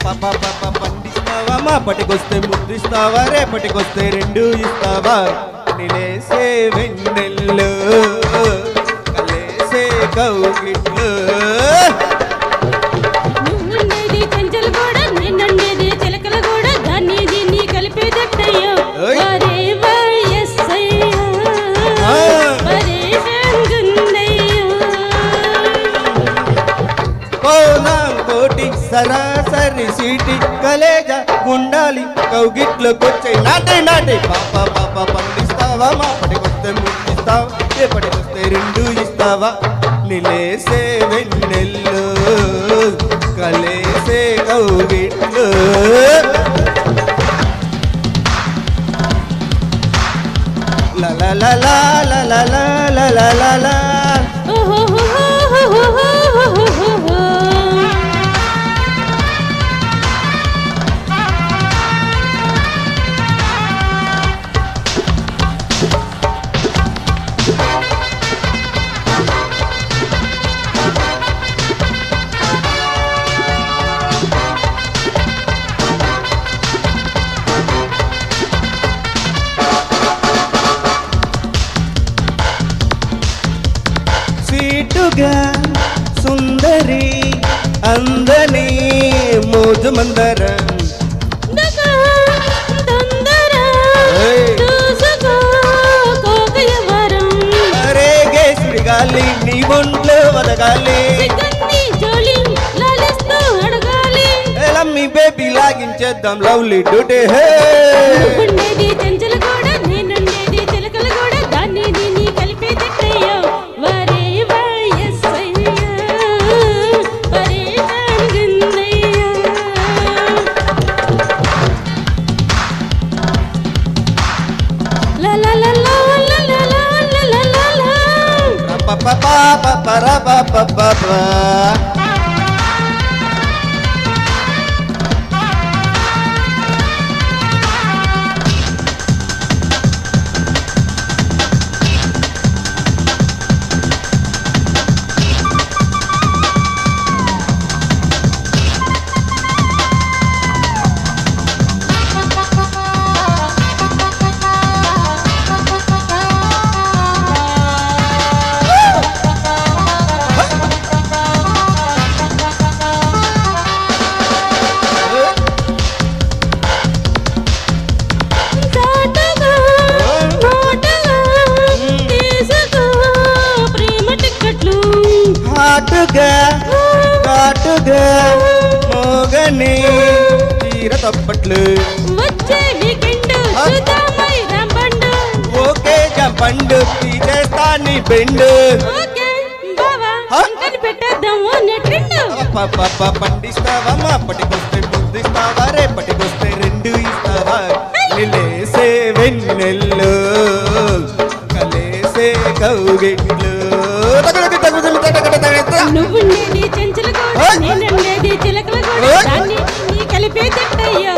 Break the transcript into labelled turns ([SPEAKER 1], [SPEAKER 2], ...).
[SPEAKER 1] పండిస్తావా మాపటికొస్తే ముద్దిస్తావా రేపటికొస్తే రెండు ఇస్తావా నిలేసే వెన్నెల్లో కలేసే కౌగిట్లో
[SPEAKER 2] నువ్వుండేది చెంచలు కూడా నిన్నుండేది చిలకలు కూడా దాన్ని దీన్ని కలిపేదట్టయ్యో వరే వయస్సయ్యో వరే వెంగుందయ్యో
[SPEAKER 1] కోనాం కోటి సరాసరి సీటి కలేజ గుండాలి కౌగిట్లోకొచ్చే నాటే నాటే పాప పండిస్తావా మాపటికొస్తే ముద్దిస్తావా రేపటికొస్తే రెండు ఇస్తావా నిలేసే వెన్నెల్లో కలేసే కౌగిట్లో la స్వీటుగా సుందరి అందని మోజు మందరం రేగేశ్వరి గాలి నీ ఒంట్లో వదగాలి మీ బేబీ లాగించేద్దాం లవ్లీ డ్యూటీ హే
[SPEAKER 2] చెంచలు కూడా నేనుండేది చిలకలు కూడా దాన్ని దీన్ని కలిపి తిట్టయ్యో వరే వయస్సయ్యో వరే వెంగుందయ్యో లా లా లా లా లా లా లా లా లా లా
[SPEAKER 1] ఘాటుగా మోగని తీర తప్పట్లు
[SPEAKER 2] వచ్చే వీకెండ్ సుధామై రంబండు
[SPEAKER 1] ఓకే జంపండు తీసేస్తా నీ బెండు
[SPEAKER 2] ఓకే బావా అంకని పెట్టేద్దాము నెట్టిండు
[SPEAKER 1] పండిస్తావా మాపటికొస్తే ముద్దిస్తావా రేపటికొస్తే రెండు ఇస్తావా నిలేసే వెన్నెల్లో కలేసే కౌగిట్లో
[SPEAKER 2] నువ్వుండేది చెంచలు కూడా నేనుండేది చిలకలు కూడా దాన్ని కలిపే తిట్టయ్యో